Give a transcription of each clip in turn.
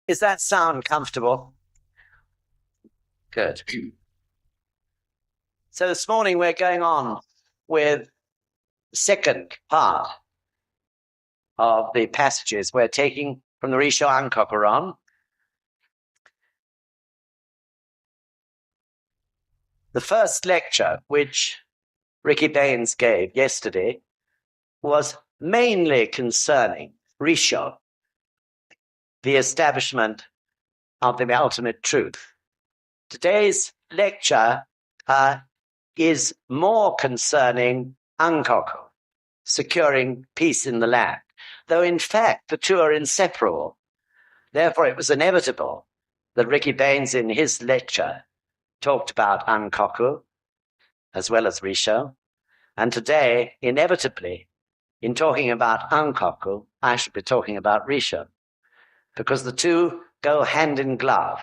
Is that sound comfortable? Good. So this morning we're going on with the second part of the passages we're taking from the Risho Ankokuron. The first lecture, which Ricky Baines gave yesterday, was mainly concerning Risho, the establishment of the ultimate truth. Today's lecture is more concerning Ankoku, securing peace in the land, though in fact the two are inseparable. Therefore it was inevitable that Ricky Baines in his lecture talked about Ankoku as well as Risho, and today, inevitably, in talking about Ankoku, I should be talking about Risho, because the two go hand in glove.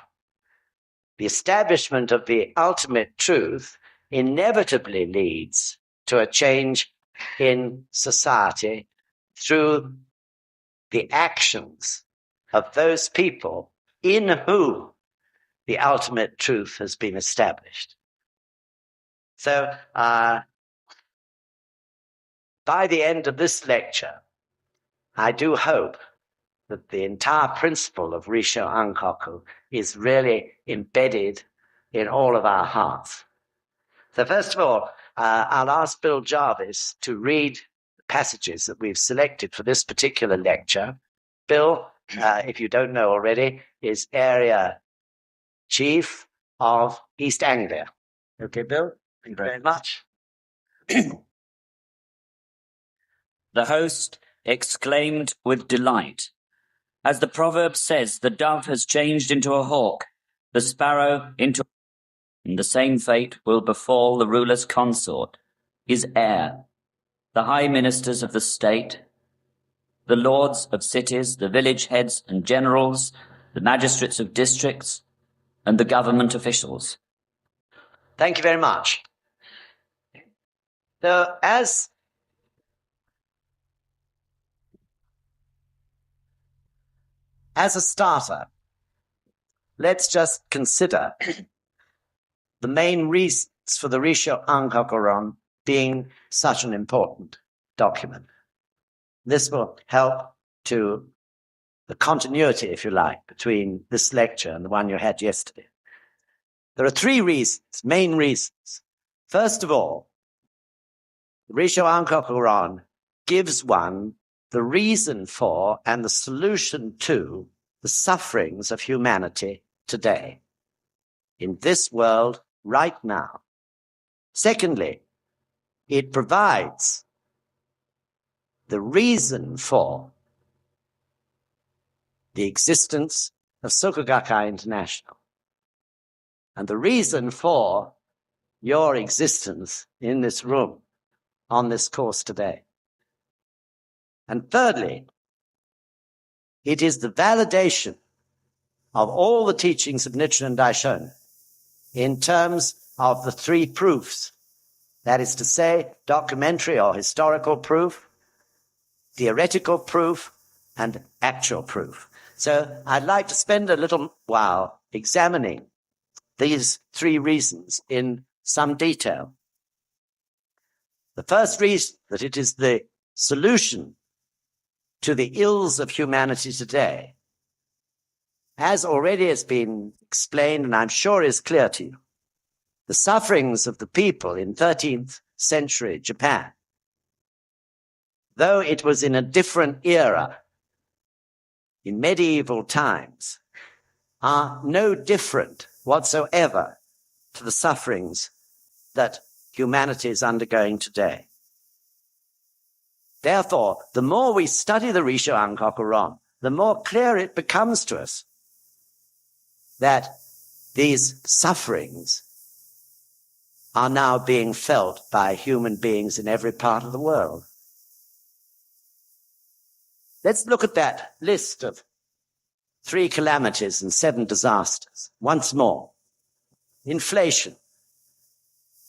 The establishment of the ultimate truth inevitably leads to a change in society through the actions of those people in whom the ultimate truth has been established. So, by the end of this lecture, I do hope that the entire principle of Risho Ankoku is really embedded in all of our hearts. So first of all, I'll ask Bill Jarvis to read the passages that we've selected for this particular lecture. Bill, if you don't know already, is Area Chief of East Anglia. Okay, Bill? Thank you very much. The host exclaimed with delight. As the proverb says, the dove has changed into a hawk, the sparrow into... And the same fate will befall the ruler's consort, his heir, the high ministers of the state, the lords of cities, the village heads and generals, the magistrates of districts, and the government officials. Thank you very much. So, as a starter, let's just consider the main reasons for the Risho Ankokuron being such an important document. This will help to the continuity, if you like, between this lecture and the one you had yesterday. There are three reasons, main reasons. First of all, the Risho Ankokuron gives one the reason for and the solution to the sufferings of humanity today, in this world, right now. Secondly, it provides the reason for the existence of Soka Gakkai International and the reason for your existence in this room on this course today. And thirdly, it is the validation of all the teachings of Nichiren Daishonin in terms of the three proofs, that is to say, documentary or historical proof, theoretical proof, and actual proof. So I'd like to spend a little while examining these three reasons in some detail. The first reason, that it is the solution to the ills of humanity today, as already has been explained, and I'm sure is clear to you, the sufferings of the people in 13th century Japan, though it was in a different era, in medieval times, are no different whatsoever to the sufferings that humanity is undergoing today. Therefore, the more we study the Risho Ankokuron, the more clear it becomes to us that these sufferings are now being felt by human beings in every part of the world. Let's look at that list of 3 calamities and 7 disasters once more. Inflation.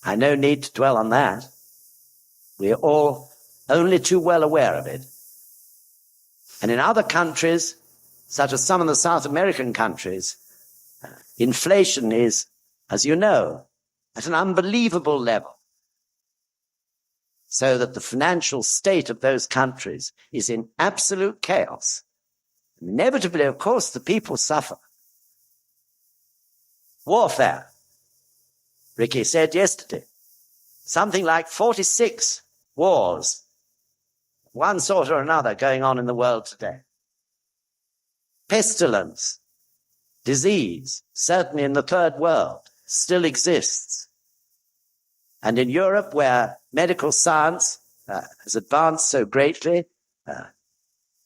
I no need to dwell on that. We are all only too well aware of it. And in other countries, such as some of the South American countries, inflation is, as you know, at an unbelievable level, so that the financial state of those countries is in absolute chaos. Inevitably, of course, the people suffer. Warfare. Ricky said yesterday, something like 46 wars, one sort or another, going on in the world today. Pestilence, disease, certainly in the third world, still exists. And in Europe, where medical science has advanced so greatly,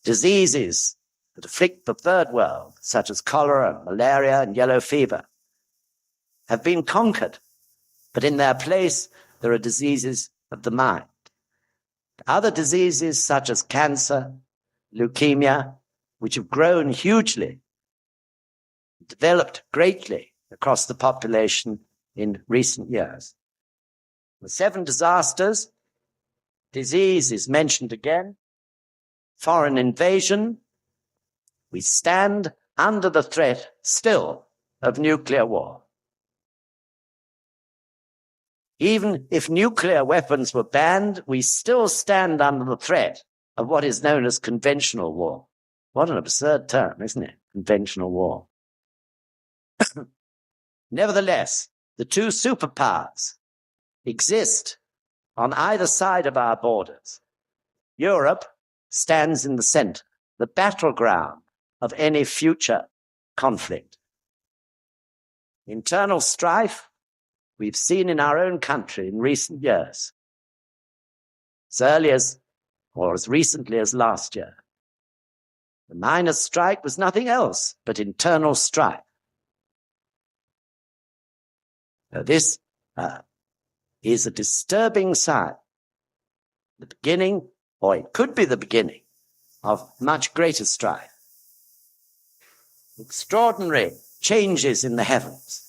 diseases that afflict the third world, such as cholera, malaria, and yellow fever, have been conquered. But in their place, there are diseases of the mind. Other diseases, such as cancer, leukemia, which have grown hugely, developed greatly across the population in recent years. The 7 disasters, disease is mentioned again, foreign invasion. We stand under the threat still of nuclear war. Even if nuclear weapons were banned, we still stand under the threat of what is known as conventional war. What an absurd term, isn't it? Conventional war. Nevertheless, the 2 superpowers exist on either side of our borders. Europe stands in the center, the battleground of any future conflict. Internal strife we've seen in our own country in recent years, as early as, or as recently as last year. The miners' strike was nothing else but internal strife. Now, this is a disturbing sign, the beginning, or it could be the beginning, of much greater strife. Extraordinary changes in the heavens.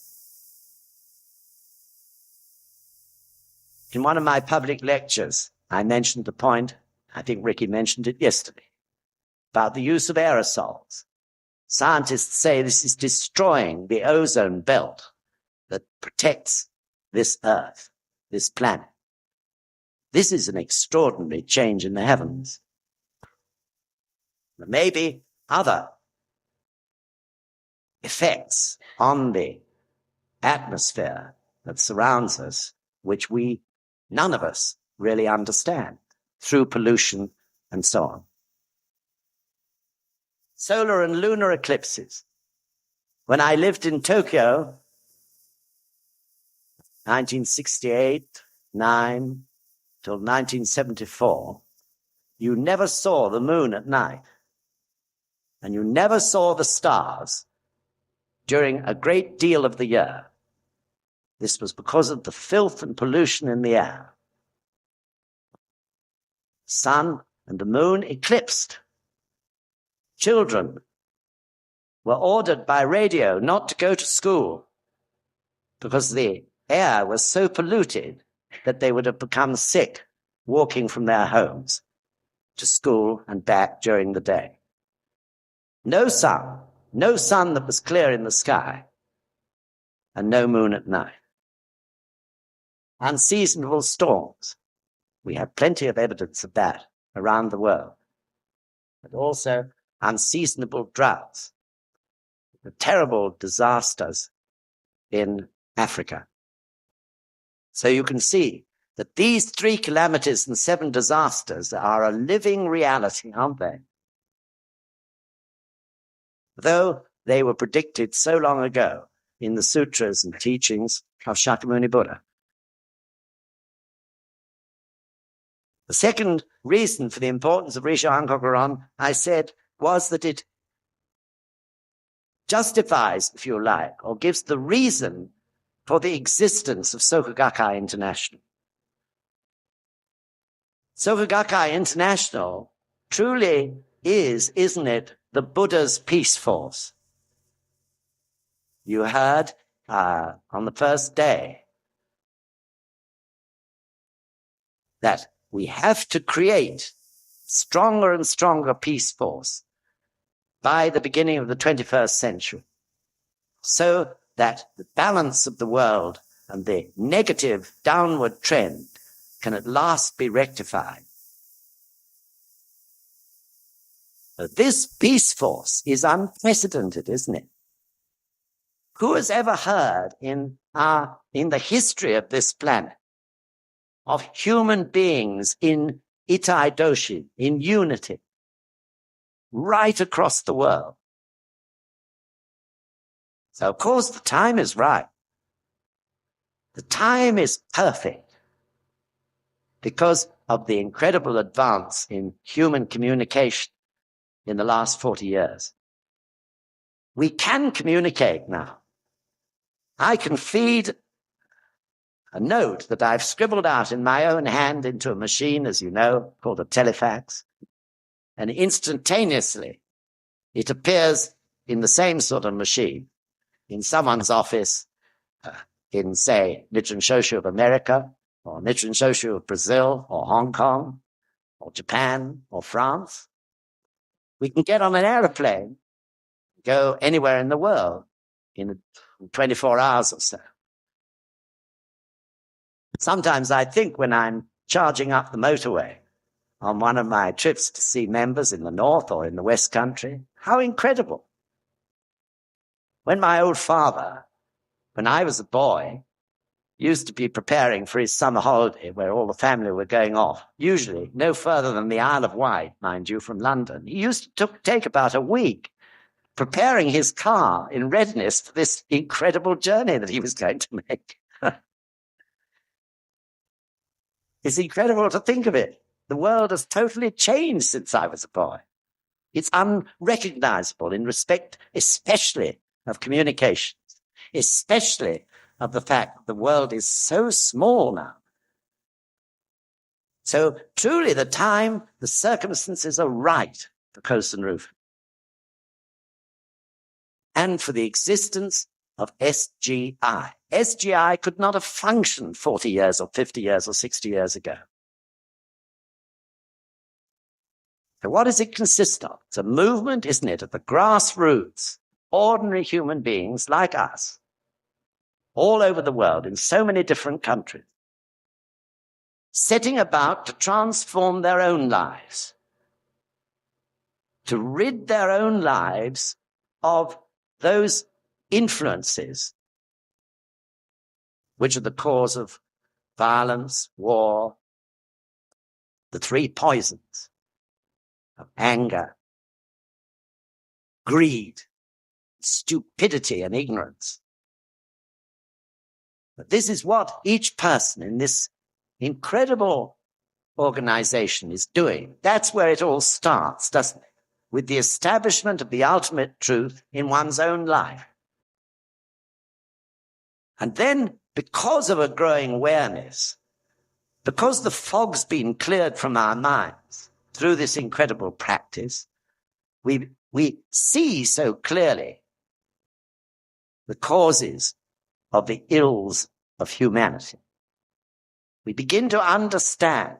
In one of my public lectures, I mentioned the point, I think Ricky mentioned it yesterday, about the use of aerosols. Scientists say this is destroying the ozone belt that protects this Earth, this planet. This is an extraordinary change in the heavens. There may be other effects on the atmosphere that surrounds us, which none of us really understand, through pollution and so on. Solar and lunar eclipses. When I lived in Tokyo, 1968, 9, till 1974, you never saw the moon at night, and you never saw the stars during a great deal of the year. This was because of the filth and pollution in the air. The sun and the moon eclipsed. Children were ordered by radio not to go to school because the air was so polluted that they would have become sick walking from their homes to school and back during the day. No sun that was clear in the sky, and no moon at night. Unseasonable storms. We have plenty of evidence of that around the world. But also unseasonable droughts. The terrible disasters in Africa. So you can see that these 3 calamities and 7 disasters are a living reality, aren't they? Though they were predicted so long ago in the sutras and teachings of Shakyamuni Buddha. The second reason for the importance of Risho Hankokuron, I said, was that it justifies, if you like, or gives the reason for the existence of Soka Gakkai International. Soka Gakkai International truly is, isn't it, the Buddha's peace force. You heard on the first day that we have to create stronger and stronger peace force by the beginning of the 21st century, so that the balance of the world and the negative downward trend can at last be rectified. This peace force is unprecedented, isn't it? Who has ever heard in the history of this planet of human beings in Itai-doshi, in unity, right across the world? So, of course, the time is right. The time is perfect because of the incredible advance in human communication in the last 40 years. We can communicate now. I can feed a note that I've scribbled out in my own hand into a machine, as you know, called a telefax, and instantaneously it appears in the same sort of machine in someone's office in, say, Nichiren Shoshu of America, or Nichiren Shoshu of Brazil, or Hong Kong, or Japan, or France. We can get on an aeroplane, go anywhere in the world in 24 hours or so. Sometimes I think when I'm charging up the motorway on one of my trips to see members in the North or in the West Country, how incredible. When my old father, when I was a boy, used to be preparing for his summer holiday where all the family were going off, usually no further than the Isle of Wight, mind you, from London, he used to take about a week preparing his car in readiness for this incredible journey that he was going to make. It's incredible to think of it. The world has totally changed since I was a boy. It's unrecognizable in respect, especially of communications, especially of the fact that the world is so small now. So truly the time, the circumstances are right for Kosen Rufen and for the existence of SGI. SGI could not have functioned 40 years or 50 years or 60 years ago. So what does it consist of? It's a movement, isn't it, at the grassroots, ordinary human beings like us, all over the world, in so many different countries, setting about to transform their own lives, to rid their own lives of those influences which are the cause of violence, war, the three poisons of anger, greed, stupidity, and ignorance. But this is what each person in this incredible organization is doing. That's where it all starts, doesn't it? With the establishment of the ultimate truth in one's own life. And then, because of a growing awareness, because the fog's been cleared from our minds through this incredible practice, we see so clearly the causes of the ills of humanity. We begin to understand,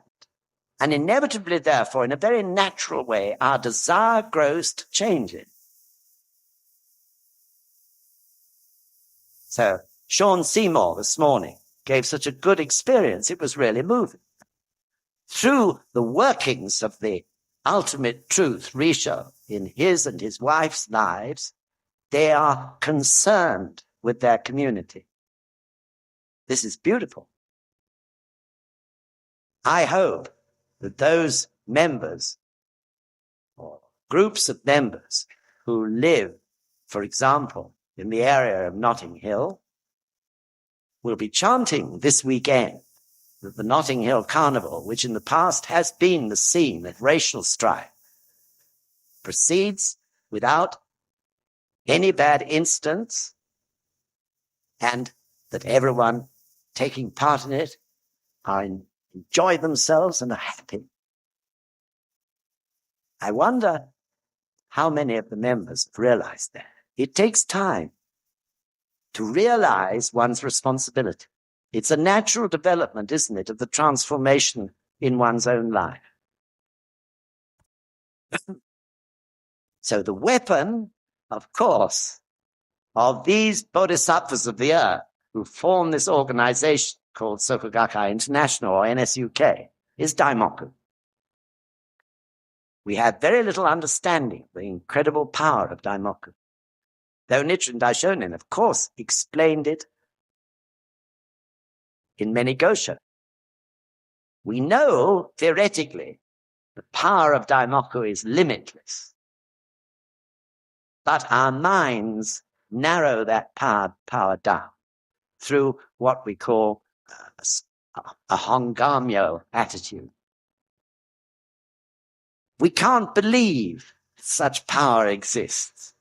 and inevitably, therefore, in a very natural way, our desire grows to change it. So, Sean Seymour this morning gave such a good experience, it was really moving. Through the workings of the ultimate truth, Risho, in his and his wife's lives, they are concerned with their community. This is beautiful. I hope that those members or groups of members who live, for example, in the area of Notting Hill, will be chanting this weekend that the Notting Hill Carnival, which in the past has been the scene of racial strife, proceeds without any bad incidents, and that everyone taking part in it enjoy themselves and are happy. I wonder how many of the members have realized that. It takes time to realize one's responsibility. It's a natural development, isn't it, of the transformation in one's own life. So the weapon, of course, of these bodhisattvas of the earth who form this organization called Soka Gakkai International, or NSUK, is Daimoku. We have very little understanding of the incredible power of Daimoku. Though Nichiren Daishonin, of course, explained it in many Gosho. We know, theoretically, the power of Daimoku is limitless. But our minds narrow that power down through what we call a hongamyo attitude. We can't believe such power exists.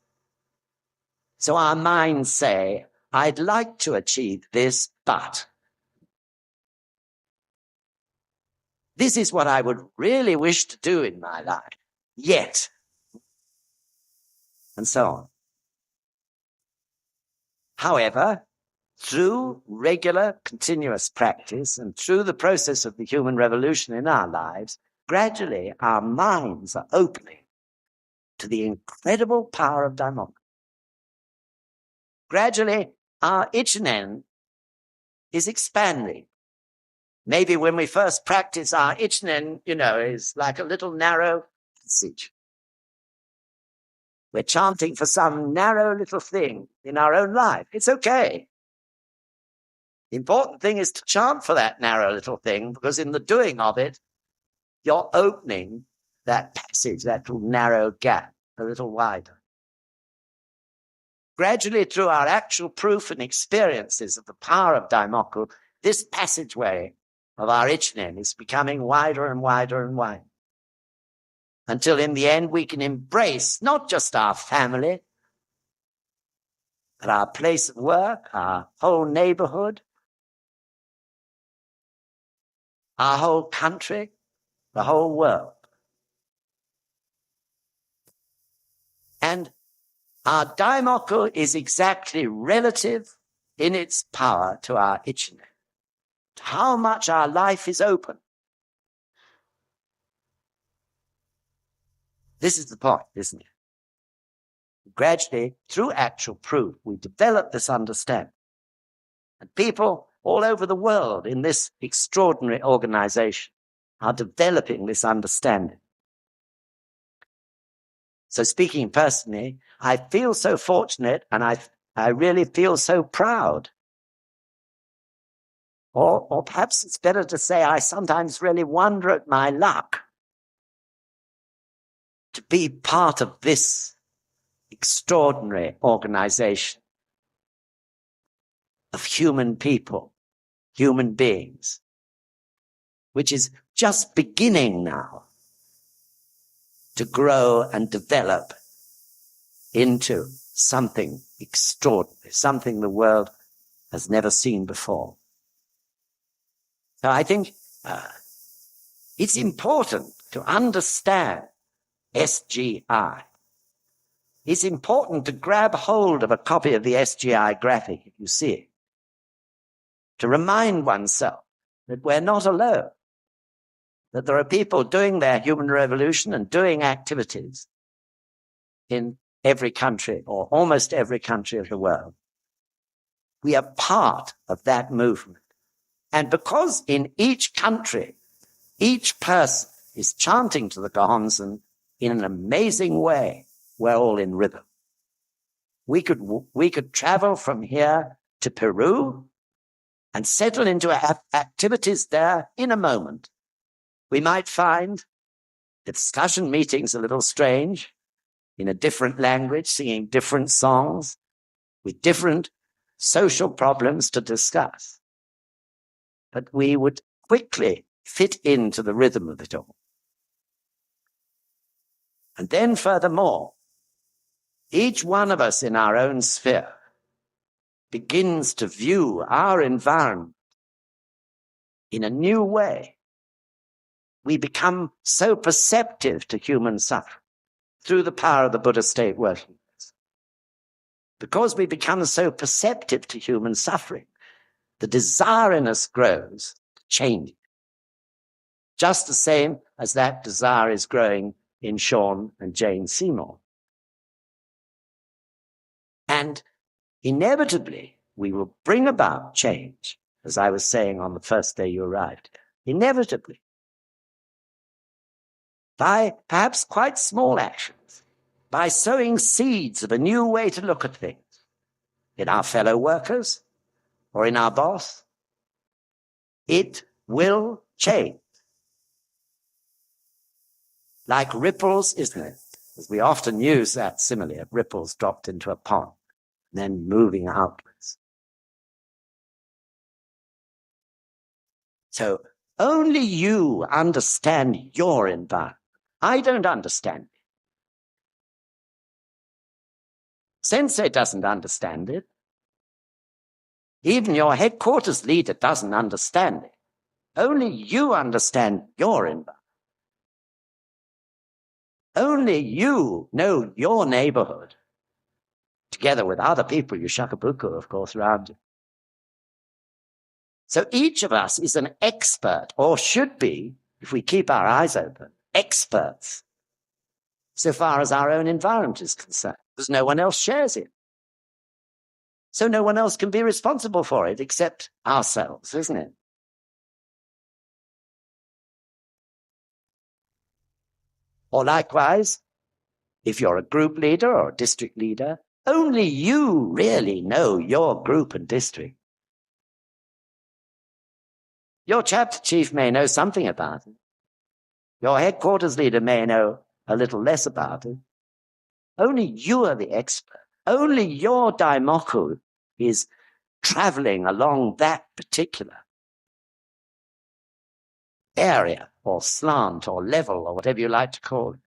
So our minds say, I'd like to achieve this, but this is what I would really wish to do in my life, yet, and so on. However, through regular, continuous practice and through the process of the human revolution in our lives, gradually our minds are opening to the incredible power of Daimoku. Gradually, our ichinen is expanding. Maybe when we first practice, our ichinen, is like a little narrow passage. We're chanting for some narrow little thing in our own life. It's okay. The important thing is to chant for that narrow little thing, because in the doing of it, you're opening that passage, that little narrow gap, a little wider. Gradually, through our actual proof and experiences of the power of Daimoku, this passageway of our ichinen is becoming wider and wider and wider, until in the end we can embrace not just our family, but our place of work, our whole neighborhood, our whole country, the whole world. And our Daimoku is exactly relative in its power to our ichinen, to how much our life is open. This is the point, isn't it? Gradually, through actual proof, we develop this understanding. And people all over the world in this extraordinary organization are developing this understanding. So speaking personally, I feel so fortunate, and I really feel so proud. Or perhaps it's better to say I sometimes really wonder at my luck to be part of this extraordinary organization of human people, human beings, which is just beginning now to grow and develop into something extraordinary, something the world has never seen before. So I think it's important to understand SGI. It's important to grab hold of a copy of the SGI graphic if you see it, to remind oneself that we're not alone, that there are people doing their human revolution and doing activities in every country, or almost every country of the world. We are part of that movement. And because in each country, each person is chanting to the Gohonzon in an amazing way, we're all in rhythm. We could travel from here to Peru and settle into activities there in a moment. We might find the discussion meetings a little strange, in a different language, singing different songs, with different social problems to discuss. But we would quickly fit into the rhythm of it all. And then furthermore, each one of us in our own sphere begins to view our environment in a new way. We become so perceptive to human suffering through the power of the Buddha state working. Because we become so perceptive to human suffering, the desire in us grows to change it. Just the same as that desire is growing in Sean and Jane Seymour. And inevitably, we will bring about change, as I was saying on the first day you arrived. Inevitably. By perhaps quite small actions, by sowing seeds of a new way to look at things in our fellow workers or in our boss, it will change. Like ripples, isn't it? As we often use that simile of ripples dropped into a pond, then moving outwards. So only you understand your environment. I don't understand it. Sensei doesn't understand it. Even your headquarters leader doesn't understand it. Only you understand your environment. Only you know your neighborhood, together with other people, you shakabuku, of course, around you. So each of us is an expert, or should be, if we keep our eyes open, experts, so far as our own environment is concerned, because no one else shares it. So no one else can be responsible for it except ourselves, isn't it? Or likewise, if you're a group leader or a district leader, only you really know your group and district. Your chapter chief may know something about it. Your headquarters leader may know a little less about it. Only you are the expert. Only your Daimoku is traveling along that particular area or slant or level or whatever you like to call it.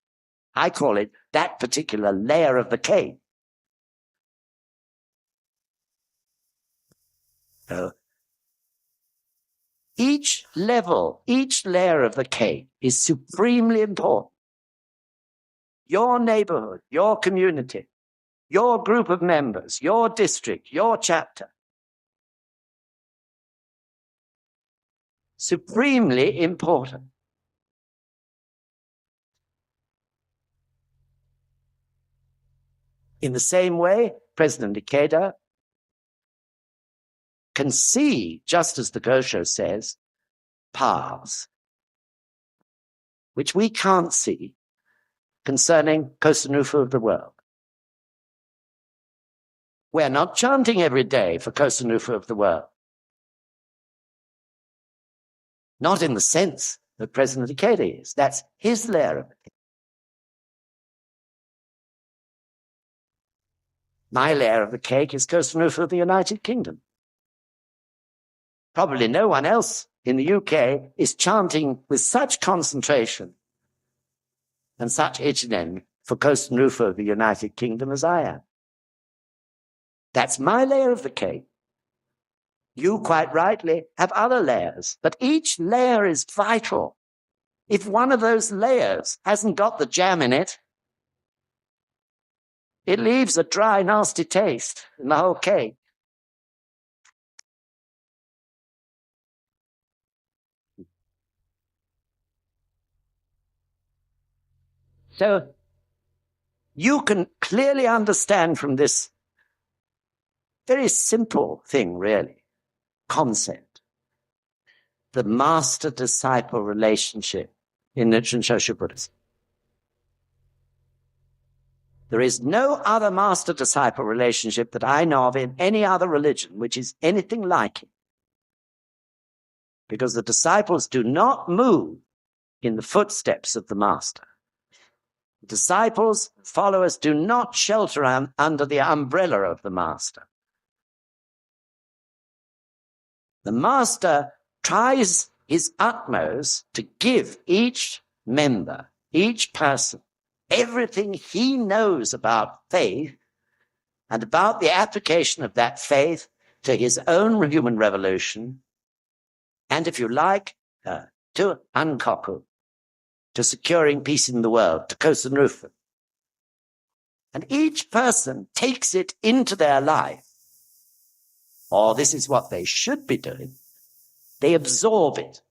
I call it that particular layer of the cake. So each level, each layer of the cake is supremely important. Your neighborhood, your community, your group of members, your district, your chapter. Supremely important. In the same way, President Ikeda can see, just as the Gosho says, paths, which we can't see, concerning Kosanufu of the world. We're not chanting every day for Kosanufu of the world. Not in the sense that President Ikeda is. That's his layer of it. My layer of the cake is Kosanufu of the United Kingdom. Probably no one else in the UK is chanting with such concentration and such ichinen for Kosanufu of the United Kingdom as I am. That's my layer of the cake. You, quite rightly, have other layers, but each layer is vital. If one of those layers hasn't got the jam in it, it leaves a dry, nasty taste in the whole cake. So you can clearly understand from this very simple thing, really, concept, the master-disciple relationship in Nichiren Shoshu Buddhism. There is no other master-disciple relationship that I know of in any other religion which is anything like it. Because the disciples do not move in the footsteps of the master. The disciples, followers, do not shelter under the umbrella of the master. The master tries his utmost to give each member, each person, everything he knows about faith and about the application of that faith to his own human revolution, and if you like, to Ankoku, to securing peace in the world, to Kosanufu. And each person takes it into their life, or this is what they should be doing. They absorb it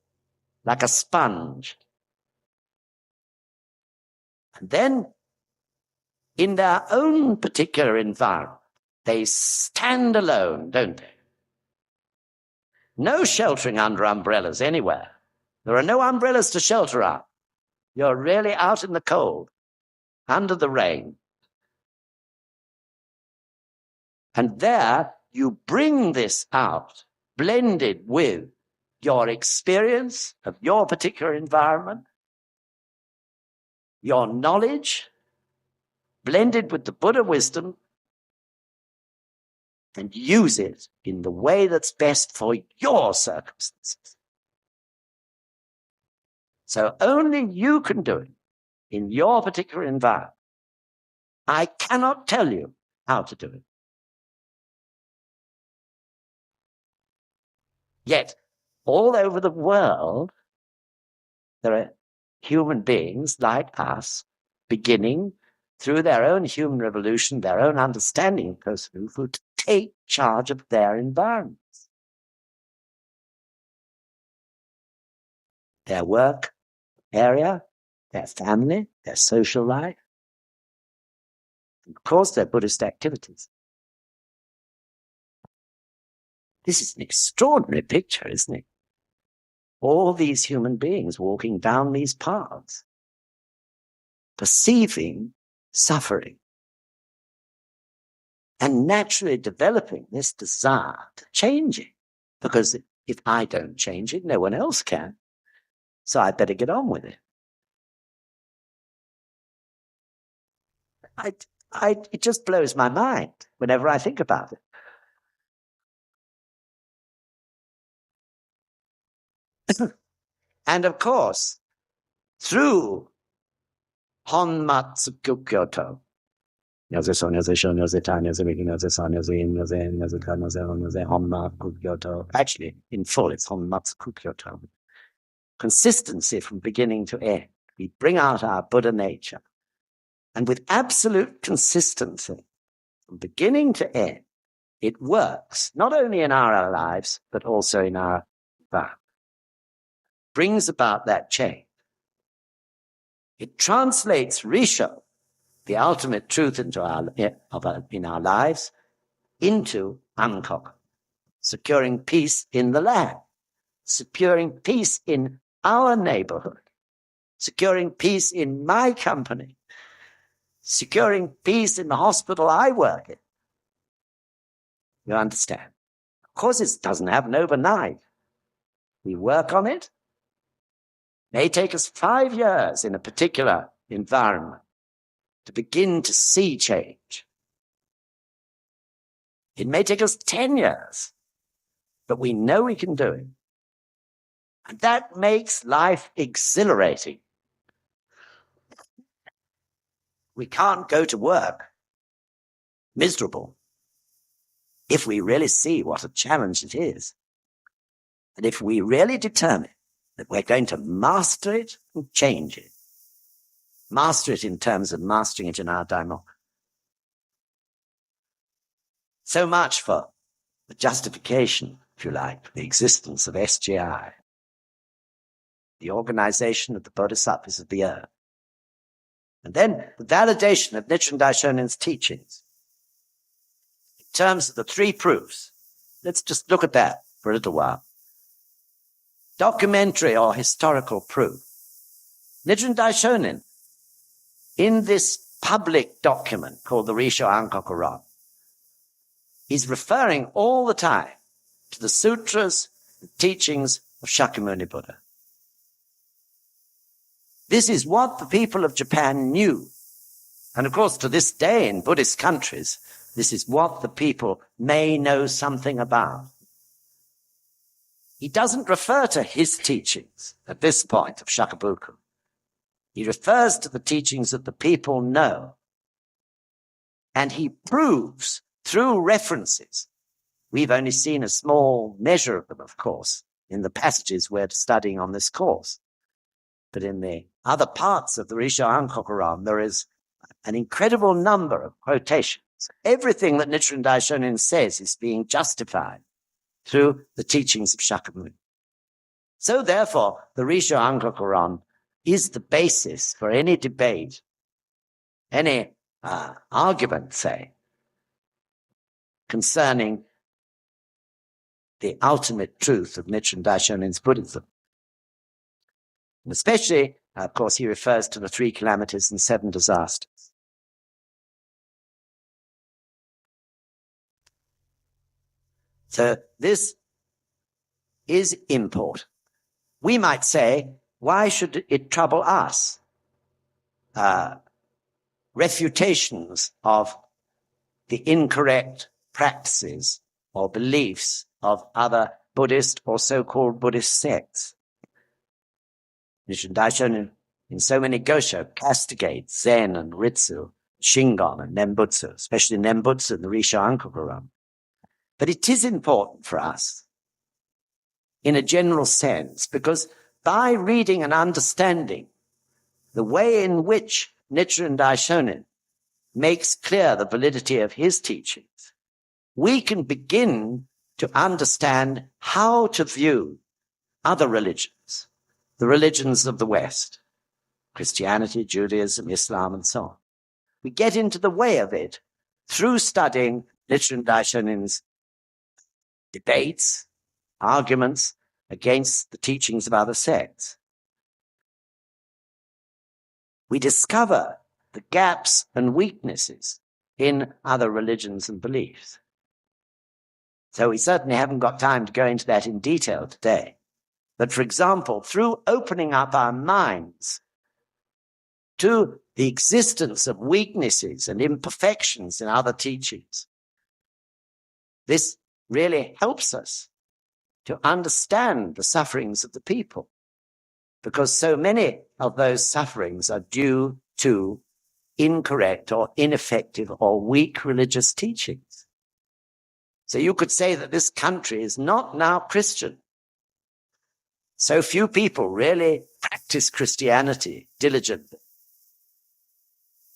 like a sponge. And then, in their own particular environment, They stand alone, don't they? No sheltering under umbrellas anywhere. There are no umbrellas to shelter up. You're really out in the cold, under the rain. And there you bring this out, blended with your experience of your particular environment, your knowledge, blended with the Buddha wisdom, and use it in the way that's best for your circumstances. So only you can do it in your particular environment. I cannot tell you how to do it. Yet, all over the world, there are human beings like us beginning through their own human revolution, their own understanding of personhood, who take charge of their environments, their work area, their family, their social life, and of course their Buddhist activities. This is an extraordinary picture, isn't it? All these human beings walking down these paths, perceiving suffering, and naturally developing this desire to change it. Because if I don't change it, no one else can. So I better get on with it. It just blows my mind whenever I think about it. And of course, through Honmatsu Kyoto, actually, in full, it's Honmatsu Kyoto. Consistency from beginning to end. We bring out our Buddha nature. And with absolute consistency, from beginning to end, it works, not only in our lives, but also in our environment. Brings about that change. It translates Risho, the ultimate truth in our lives, into Ankoku, securing peace in the land, securing peace in our neighborhood, securing peace in my company, securing peace in the hospital I work in. You understand? Of course, it doesn't happen overnight. We work on it. It may take us 5 years in a particular environment to begin to see change. It may take us 10 years, but we know we can do it. And that makes life exhilarating. We can't go to work miserable if we really see what a challenge it is. And if we really determine that we're going to master it and change it. Master it in terms of mastering it in our Daimoku. So much for the justification, if you like, for the existence of SGI, the organization of the bodhisattvas of the earth. And then the validation of Nichiren Daishonin's teachings in terms of the 3 proofs. Let's just look at that for a little while. Documentary or historical proof. Nichiren Daishonin, in this public document called the Risho Ankoku Ron, he's referring all the time to the sutras and teachings of Shakyamuni Buddha. This is what the people of Japan knew. And of course, to this day in Buddhist countries, this is what the people may know something about. He doesn't refer to his teachings at this point of Shakabuku. He refers to the teachings that the people know. And he proves through references. We've only seen a small measure of them, of course, in the passages we're studying on this course. But in the other parts of the Risho Ankoku Ron, there is an incredible number of quotations. Everything that Nichiren Daishonin says is being justified through the teachings of Shakyamuni. So therefore, the Risho Ankoku Ron is the basis for any debate, any argument, say, concerning the ultimate truth of Nichiren Daishonin's Buddhism. And especially, of course, he refers to the 3 calamities and 7 disasters. So this is important. We might say, why should it trouble us? Refutations of the incorrect practices or beliefs of other Buddhist or so-called Buddhist sects. Nichiren Daishonin, in so many Gosho, castigates Zen and Ritsu, Shingon and Nembutsu, especially Nembutsu and the Risho Ankokuram. But it is important for us in a general sense, because by reading and understanding the way in which Nichiren Daishonin makes clear the validity of his teachings, we can begin to understand how to view other religions, the religions of the West, Christianity, Judaism, Islam, and so on. We get into the way of it through studying Nichiren Daishonin's debates, arguments against the teachings of other sects. We discover the gaps and weaknesses in other religions and beliefs. So we certainly haven't got time to go into that in detail today. But for example, through opening up our minds to the existence of weaknesses and imperfections in other teachings, this really helps us to understand the sufferings of the people, because so many of those sufferings are due to incorrect or ineffective or weak religious teachings. So you could say that this country is not now Christian. So few people really practice Christianity diligently.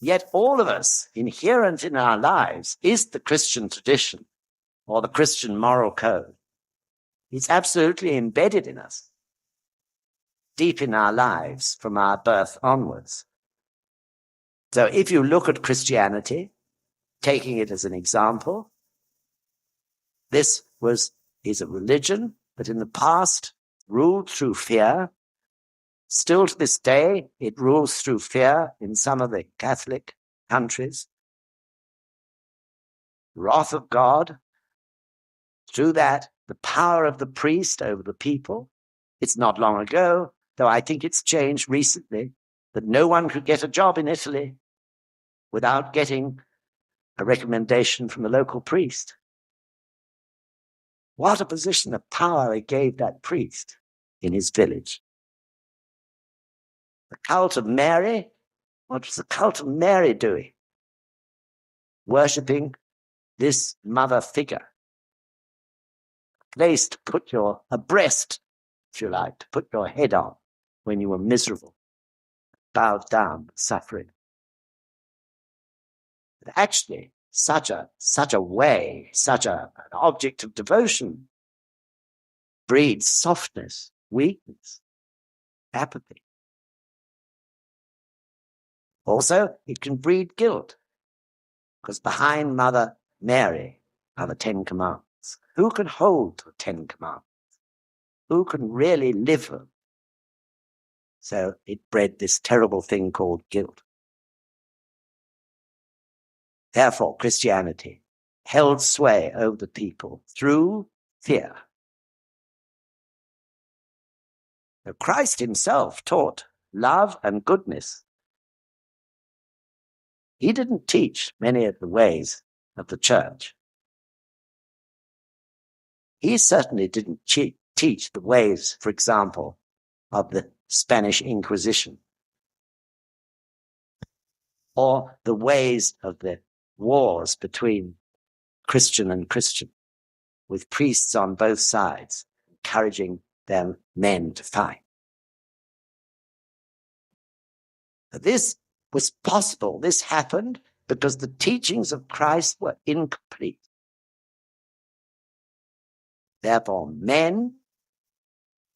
Yet all of us, inherent in our lives, is the Christian tradition or the Christian moral code. It's absolutely embedded in us, deep in our lives from our birth onwards. So if you look at Christianity, taking it as an example, this is a religion that in the past ruled through fear. Still to this day, it rules through fear in some of the Catholic countries. Wrath of God. Through that, the power of the priest over the people. It's not long ago, though I think it's changed recently, that no one could get a job in Italy without getting a recommendation from the local priest. What a position of power it gave that priest in his village. The cult of Mary, what was the cult of Mary doing? Worshipping this mother figure. A place to put a breast, if you like, to put your head on when you were miserable, bowed down, suffering. But actually, such an object of devotion breeds softness, weakness, apathy. Also, it can breed guilt, because behind Mother Mary are the 10 Commandments. Who can hold the 10 Commandments? Who can really live them? So it bred this terrible thing called guilt. Therefore, Christianity held sway over the people through fear. Now, Christ himself taught love and goodness. He didn't teach many of the ways of the church. He certainly didn't teach the ways, for example, of the Spanish Inquisition, or the ways of the wars between Christian and Christian, with priests on both sides, encouraging their men to fight. This was possible. This happened because the teachings of Christ were incomplete. Therefore, men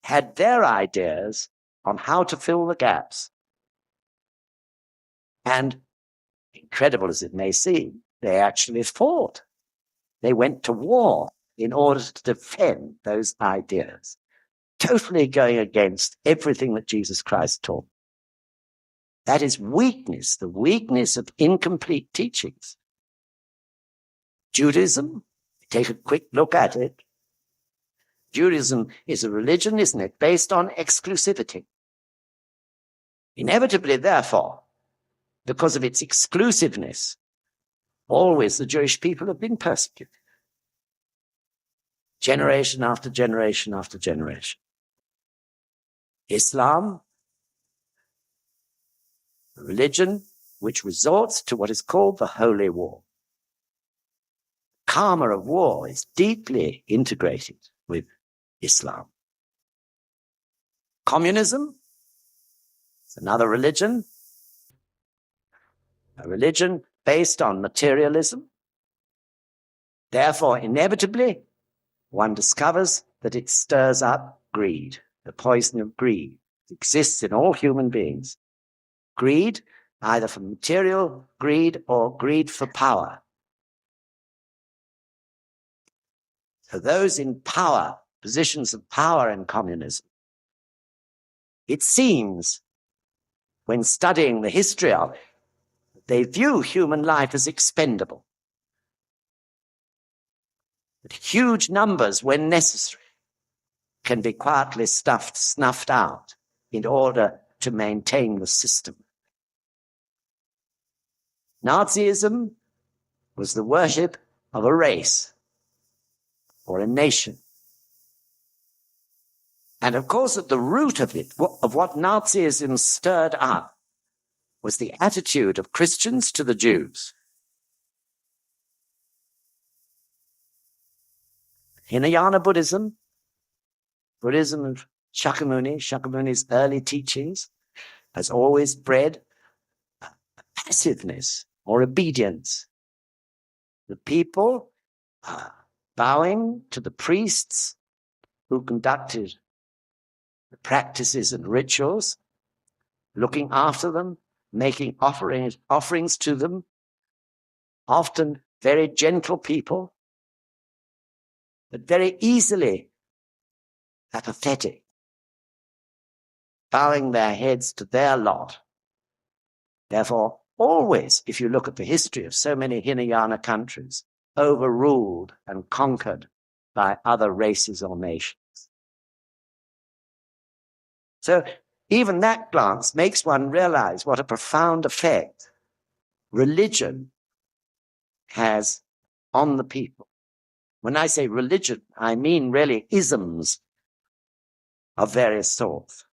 had their ideas on how to fill the gaps. And incredible as it may seem, they actually fought They went to war in order to defend those ideas, totally going against everything that Jesus Christ taught. That is weakness, the weakness of incomplete teachings. Judaism, take a quick look at it. Judaism is a religion, isn't it, based on exclusivity. Inevitably, therefore, because of its exclusiveness, always the Jewish people have been persecuted. Generation after generation after generation. Islam, a religion which resorts to what is called the holy war. Karma of war is deeply integrated with Islam. Communism is another religion, a religion based on materialism. Therefore, inevitably, one discovers that it stirs up greed, the poison of greed. It exists in all human beings. Greed, either for material greed or greed for power. So those in power, positions of power in communism, it seems, when studying the history of it, they view human life as expendable. That huge numbers, when necessary, can be quietly snuffed out in order to maintain the system. Nazism was the worship of a race or a nation. And of course, at the root of it, of what Nazism stirred up, was the attitude of Christians to the Jews. Hinayana Buddhism, Buddhism of Shakyamuni's early teachings, has always bred a passiveness or obedience. The people bowing to the priests who conducted the practices and rituals, looking after them, making offerings to them, often very gentle people, but very easily apathetic, bowing their heads to their lot. Therefore, always, if you look at the history of so many Hinayana countries, overruled and conquered by other races or nations. So even that glance makes one realize what a profound effect religion has on the people. When I say religion, I mean really isms of various sorts.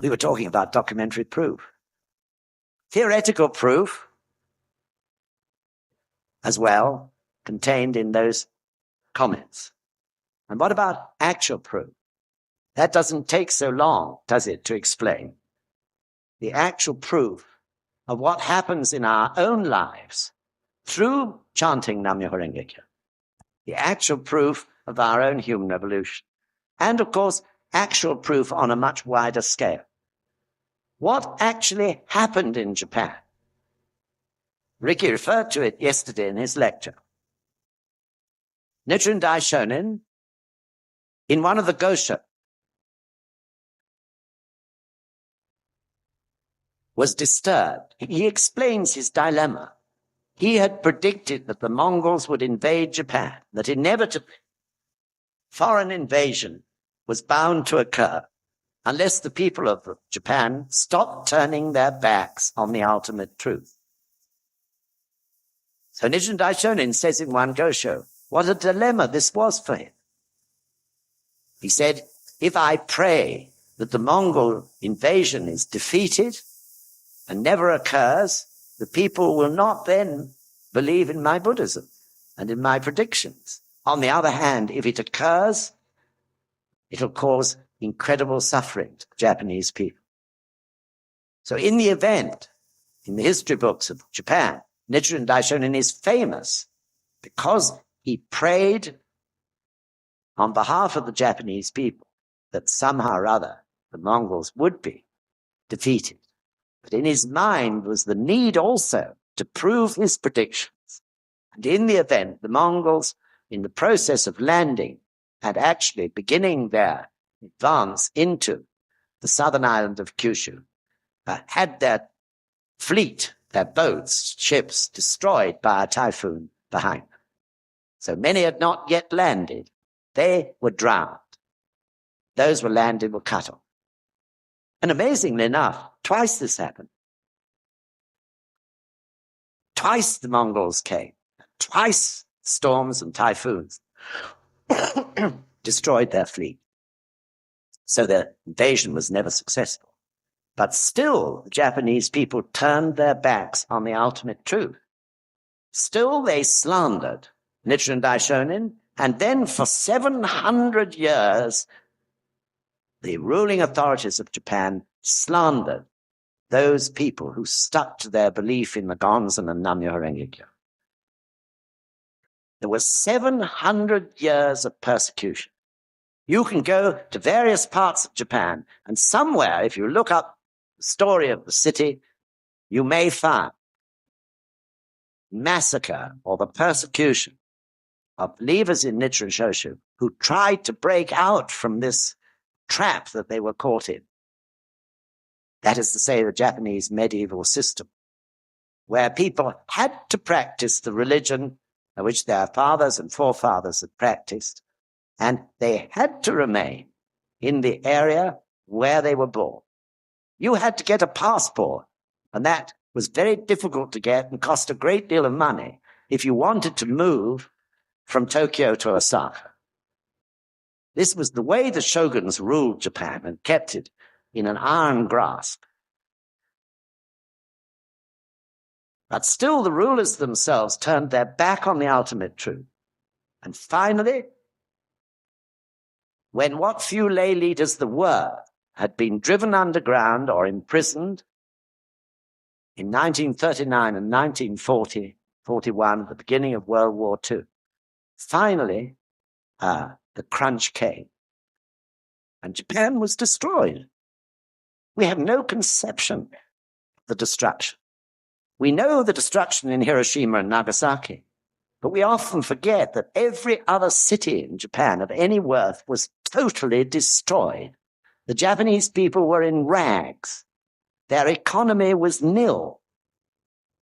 We were talking about documentary proof. Theoretical proof as well, contained in those comments. And what about actual proof? That doesn't take so long, does it, to explain? The actual proof of what happens in our own lives through chanting Myoho Renge Kyo. The actual proof of our own human evolution. And, of course, actual proof on a much wider scale. What actually happened in Japan? Ricky referred to it yesterday in his lecture. Nichiren Daishonin, in one of the Gosho, was disturbed. He explains his dilemma. He had predicted that the Mongols would invade Japan, that inevitably foreign invasion was bound to occur unless the people of Japan stopped turning their backs on the ultimate truth. So Nichiren Daishonin says in one Gosho, what a dilemma this was for him. He said, if I pray that the Mongol invasion is defeated and never occurs, the people will not then believe in my Buddhism and in my predictions. On the other hand, if it occurs, it'll cause incredible suffering to the Japanese people. So in the event, in the history books of Japan, Nichiren Daishonin is famous because he prayed on behalf of the Japanese people that somehow or other the Mongols would be defeated. But in his mind was the need also to prove his predictions. And in the event, the Mongols, in the process of landing and actually beginning their advance into the southern island of Kyushu, had their fleet, their boats, ships, destroyed by a typhoon behind them. So many had not yet landed. They were drowned. Those were landed were cut off. And amazingly enough, twice this happened. Twice the Mongols came. Twice storms and typhoons destroyed their fleet. So their invasion was never successful. But still, the Japanese people turned their backs on the ultimate truth. Still, they slandered Nichiren Daishonin, and then for 700 years, the ruling authorities of Japan slandered those people who stuck to their belief in the Gonzen and Myoho Renge Kyo. There were 700 years of persecution. You can go to various parts of Japan, and somewhere, if you look up the story of the city, you may find massacre or the persecution of believers in Nichiren Shoshu who tried to break out from this trap that they were caught in. That is to say, the Japanese medieval system, where people had to practice the religion which their fathers and forefathers had practiced, and they had to remain in the area where they were born. You had to get a passport, and that was very difficult to get and cost a great deal of money if you wanted to move from Tokyo to Osaka. This was the way the shoguns ruled Japan and kept it in an iron grasp. But still the rulers themselves turned their back on the ultimate truth. And finally, when what few lay leaders there were had been driven underground or imprisoned in 1939 and 1940, 41, at the beginning of World War II, finally the crunch came. And Japan was destroyed. We have no conception of the destruction. We know the destruction in Hiroshima and Nagasaki, but we often forget that every other city in Japan of any worth was totally destroyed. The Japanese people were in rags. Their economy was nil.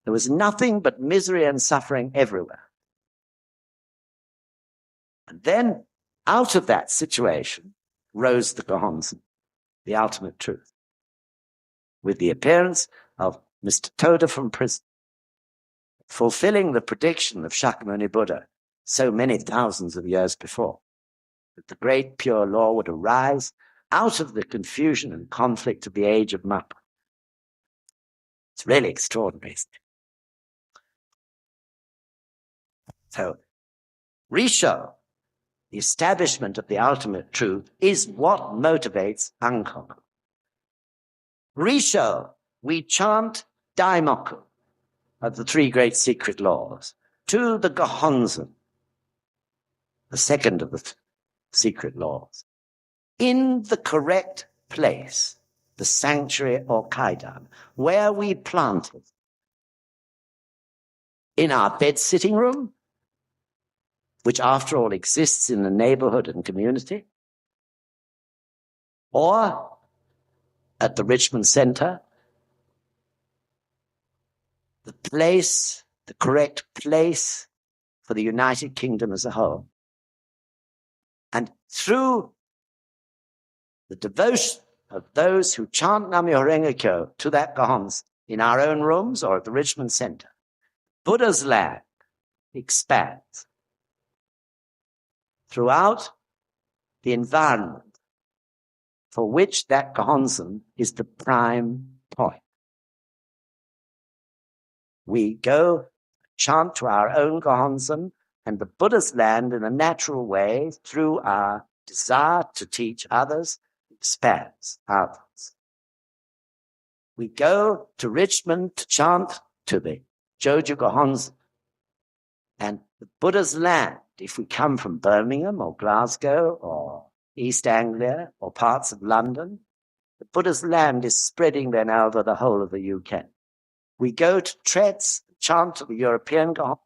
There was nothing but misery and suffering everywhere. And then, out of that situation, rose the Gohonzon, the ultimate truth, with the appearance of Mr. Toda from prison, fulfilling the prediction of Shakyamuni Buddha so many thousands of years before, that the great pure law would arise out of the confusion and conflict of the age of Mappa. It's really extraordinary, isn't it? So, Risho, the establishment of the ultimate truth, is what motivates Ankoku. Risho, we chant Daimoku of the three great secret laws to the Gohonzon, the second of the secret laws, in the correct place, the sanctuary or kaidan, where we planted. In our bed-sitting room, which after all exists in the neighborhood and community, or at the Richmond Center, the place, the correct place for the United Kingdom as a whole. And through the devotion of those who chant Myoho Renge Kyo to that Gohonzon in our own rooms or at the Richmond Center, Buddha's land expands throughout the environment for which that Gohonzon is the prime point. We go chant to our own Gohonzon and the Buddha's land in a natural way through our desire to teach others expands outwards. We go to Richmond to chant to the Joju Gohonzon, and the Buddha's land, if we come from Birmingham or Glasgow or East Anglia or parts of London, The Buddha's land is spreading then over the whole of the UK. We go to Tretz, chant the European God,